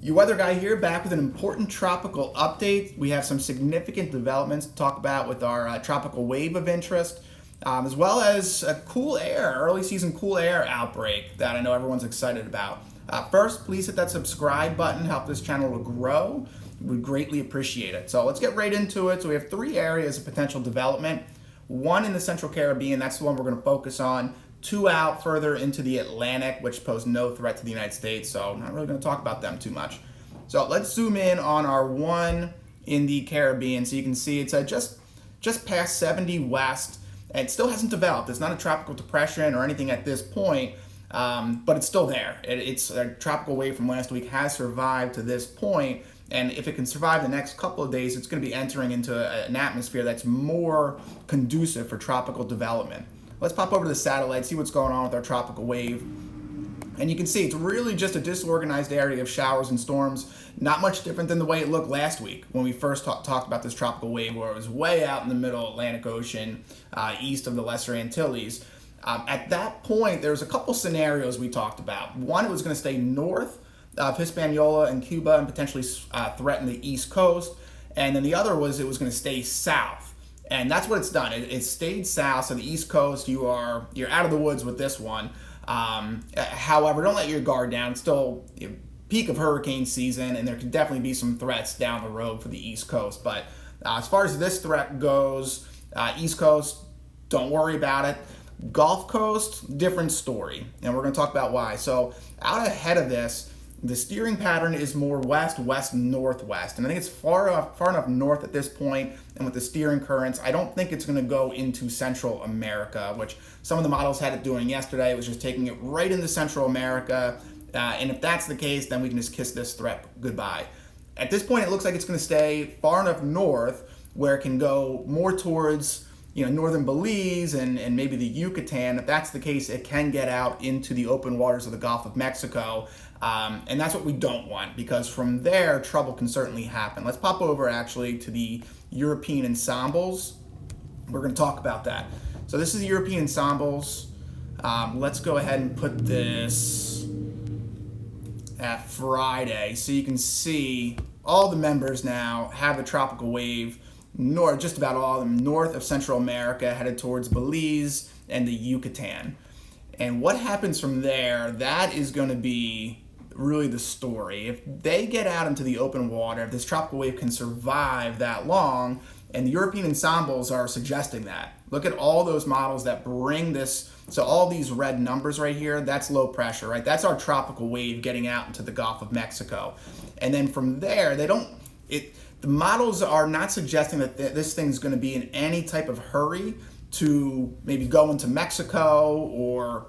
Your weather guy here, back with an important tropical update. We have some significant developments to talk about with our tropical wave of interest, as well as a early season cool air outbreak that I know everyone's excited about. First, please hit that subscribe button, help this channel to grow. We'd greatly appreciate it. So let's get right into it. So we have three areas of potential development. One in the Central Caribbean, that's the one we're going to focus on. Two out further into the Atlantic, which pose no threat to the United States, so I'm not really going to talk about them too much. So let's zoom in on our one in the Caribbean. So you can see it's just past 70 west, and it still hasn't developed. It's not a tropical depression or anything at this point, but it's still there. It's a tropical wave from last week has survived to this point, and if it can survive the next couple of days, it's going to be entering into an atmosphere that's more conducive for tropical development. Let's pop over to the satellite, see what's going on with our tropical wave. And you can see it's really just a disorganized area of showers and storms, not much different than the way it looked last week when we first talked about this tropical wave, where it was way out in the middle Atlantic Ocean, east of the Lesser Antilles. At that point, there was a couple scenarios we talked about. One, it was going to stay north of Hispaniola and Cuba and potentially threaten the East Coast. And then the other was it was going to stay south. And that's what it's done. It stayed south, so the East Coast, you're out of the woods with this one. However, don't let your guard down. It's still peak of hurricane season, and there could definitely be some threats down the road for the East Coast. But as far as this threat goes, East Coast, don't worry about it. Gulf Coast, different story, and we're going to talk about why. So out ahead of this, the steering pattern is more west-west-northwest, and I think it's far enough north at this point, and with the steering currents, I don't think it's going to go into Central America, which some of the models had it doing yesterday. It was just taking it right into Central America, and if that's the case, then we can just kiss this threat goodbye. At this point, it looks like it's going to stay far enough north where it can go more towards northern Belize and maybe the Yucatan. If that's the case, it can get out into the open waters of the Gulf of Mexico. And that's what we don't want, because from there, trouble can certainly happen. Let's pop over actually to the European ensembles. We're going to talk about that. So this is the European ensembles. Let's go ahead and put this at Friday. So you can see all the members now have a tropical wave, just about all of them, north of Central America, headed towards Belize and the Yucatan. And what happens from there, that is going to be really the story. If they get out into the open water, if this tropical wave can survive that long, and the European ensembles are suggesting that. Look at all those models that bring this, so all these red numbers right here, that's low pressure, right? That's our tropical wave getting out into the Gulf of Mexico. And then from there, the models are not suggesting that this thing's going to be in any type of hurry to maybe go into Mexico or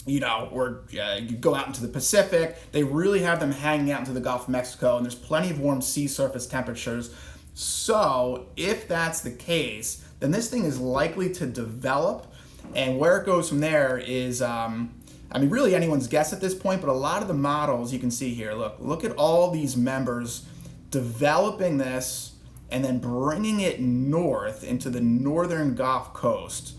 you go out into the Pacific. They really have them hanging out into the Gulf of Mexico, and there's plenty of warm sea surface temperatures. So if that's the case, then this thing is likely to develop, and where it goes from there is, really anyone's guess at this point, but a lot of the models you can see here, look at all these members developing this and then bringing it north into the northern Gulf Coast.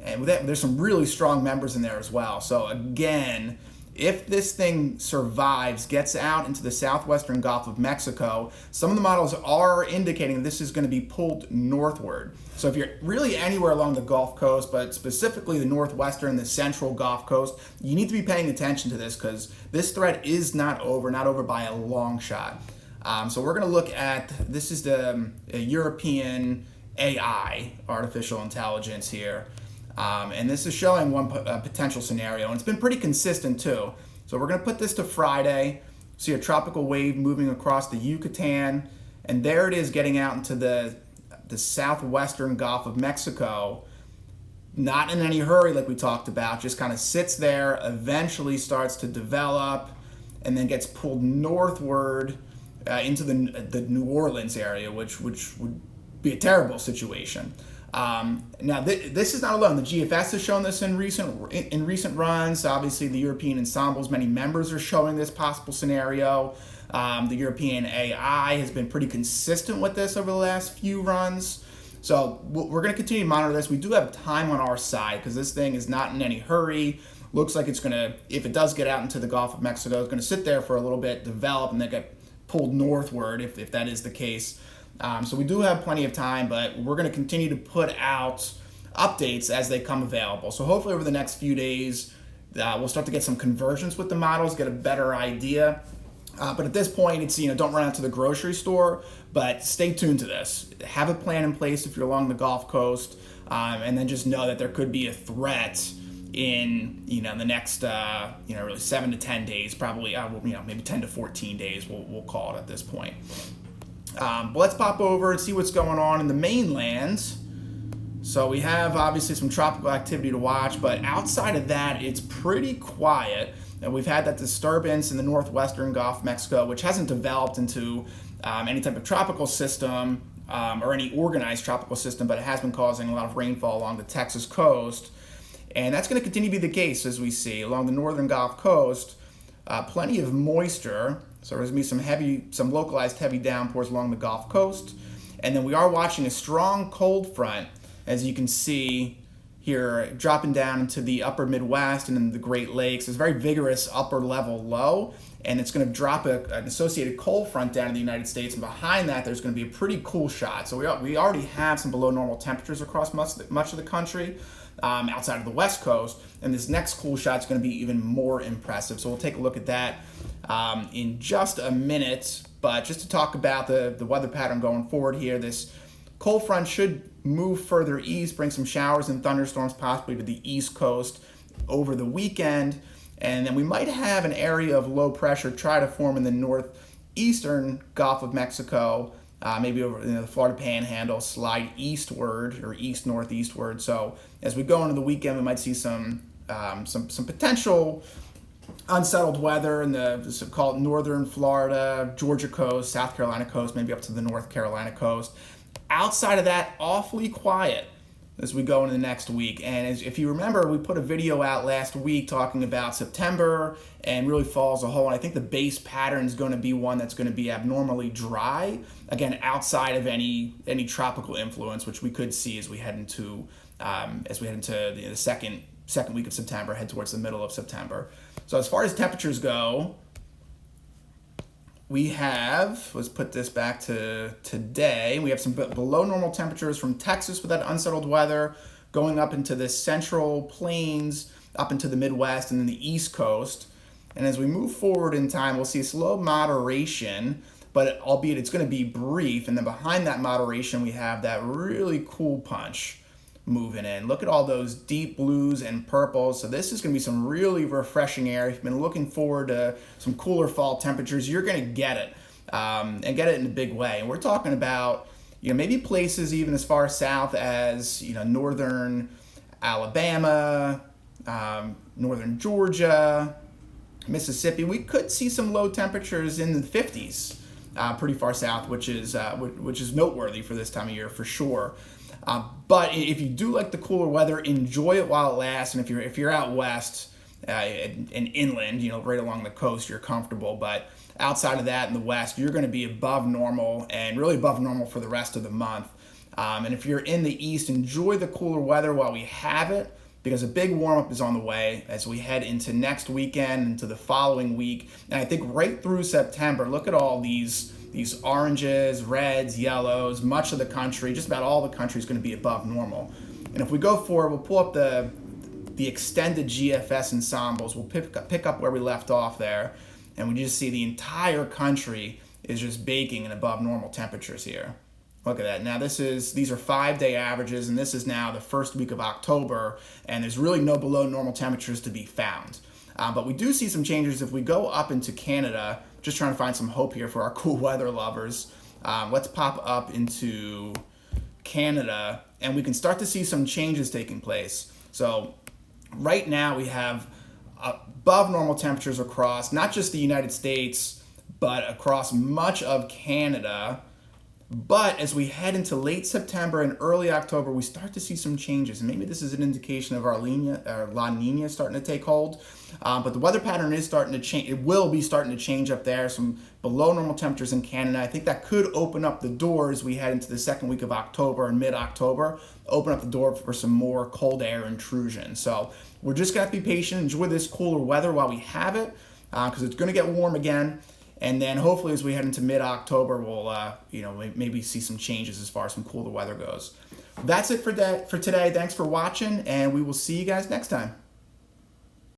And there's some really strong members in there as well. So again, if this thing survives, gets out into the southwestern Gulf of Mexico, some of the models are indicating this is going to be pulled northward. So if you're really anywhere along the Gulf Coast, but specifically the northwestern, the central Gulf Coast, you need to be paying attention to this, because this threat is not over by a long shot. So we're going to look at, this is the European AI, artificial intelligence here. And this is showing one potential scenario, and it's been pretty consistent too. So we're going to put this to Friday. See a tropical wave moving across the Yucatan, and there it is getting out into the southwestern Gulf of Mexico. Not in any hurry like we talked about, just kind of sits there, eventually starts to develop, and then gets pulled northward into the New Orleans area, which would be a terrible situation. Now, this is not alone. The GFS has shown this in recent runs. Obviously, the European ensembles, many members are showing this possible scenario. The European AI has been pretty consistent with this over the last few runs. So we're going to continue to monitor this. We do have time on our side because this thing is not in any hurry. looks like it's going to, if it does get out into the Gulf of Mexico, it's going to sit there for a little bit, develop, and then get pulled northward if that is the case. So we do have plenty of time, but we're going to continue to put out updates as they come available. So hopefully over the next few days, we'll start to get some conversions with the models, get a better idea. But at this point, it's, don't run out to the grocery store, but stay tuned to this. Have a plan in place if you're along the Gulf Coast, and then just know that there could be a threat in, the next, really 7 to 10 days, probably, maybe 10 to 14 days, we'll call it at this point. But let's pop over and see what's going on in the mainland. So we have obviously some tropical activity to watch, but outside of that, it's pretty quiet. And we've had that disturbance in the northwestern Gulf of Mexico, which hasn't developed into any type of tropical system or any organized tropical system, but it has been causing a lot of rainfall along the Texas coast. And that's going to continue to be the case, as we see along the northern Gulf Coast. Plenty of moisture, so there's going to be some localized heavy downpours along the Gulf Coast. And then we are watching a strong cold front, as you can see here, dropping down into the upper Midwest and in the Great Lakes. It's a very vigorous upper level low, and it's going to drop an associated cold front down in the United States. And behind that, there's going to be a pretty cool shot. So we already have some below normal temperatures across much of the country. Outside of the West Coast, and this next cool shot is going to be even more impressive. So we'll take a look at that in just a minute. But just to talk about the weather pattern going forward here, this cold front should move further east, bring some showers and thunderstorms possibly to the East Coast over the weekend, and then we might have an area of low pressure try to form in the northeastern Gulf of Mexico. Maybe over the Florida Panhandle, slide eastward or east-northeastward. So as we go into the weekend, we might see some potential unsettled weather in the so-called northern Florida, Georgia coast, South Carolina coast, maybe up to the North Carolina coast. Outside of that, awfully quiet as we go into the next week. And if you remember, we put a video out last week talking about September and really fall as a whole. And I think the base pattern is going to be one that's going to be abnormally dry, again, outside of any tropical influence, which we could see as we head into the second week of September, head towards the middle of September. So as far as temperatures go, we have, let's put this back to today, we have some below normal temperatures from Texas with that unsettled weather going up into the central plains, up into the Midwest and then the East Coast. And as we move forward in time, we'll see a slow moderation, but albeit it's going to be brief. And then behind that moderation, we have that really cool punch moving in. Look at all those deep blues and purples. So this is going to be some really refreshing air. If you've been looking forward to some cooler fall temperatures, you're going to get it, and get it in a big way. And we're talking about, maybe places even as far south as, northern Alabama, northern Georgia, Mississippi. We could see some low temperatures in the 50s, pretty far south, which is noteworthy for this time of year for sure. But if you do like the cooler weather, enjoy it while it lasts. And if you're out west and inland, right along the coast, you're comfortable. But outside of that in the west, you're going to be above normal and really above normal for the rest of the month. And if you're in the east, enjoy the cooler weather while we have it, because a big warm-up is on the way as we head into next weekend, into the following week. And I think right through September, look at all these oranges, reds, yellows. Much of the country, just about all the country, is going to be above normal. And if we go forward, we'll pull up the extended GFS ensembles. We'll pick up where we left off there, and we just see the entire country is just baking in above normal temperatures here. Look at that. Now these are 5-day averages, and this is now the first week of October, and there's really no below normal temperatures to be found. But we do see some changes if we go up into Canada. Just trying to find some hope here for our cool weather lovers. Let's pop up into Canada, and we can start to see some changes taking place. So right now we have above normal temperatures across not just the United States, but across much of Canada. But as we head into late September and early October, we start to see some changes. And maybe this is an indication of our La Nina starting to take hold. But the weather pattern is starting to change. It will be starting to change up there. Some below normal temperatures in Canada. I think that could open up the door as we head into the second week of October and mid-October. Open up the door for some more cold air intrusion. So we're just going to have to be patient, enjoy this cooler weather while we have it, because it's going to get warm again. And then hopefully as we head into mid-October, we'll maybe see some changes as far as some cooler weather goes. That's it for today. Thanks for watching, and we will see you guys next time.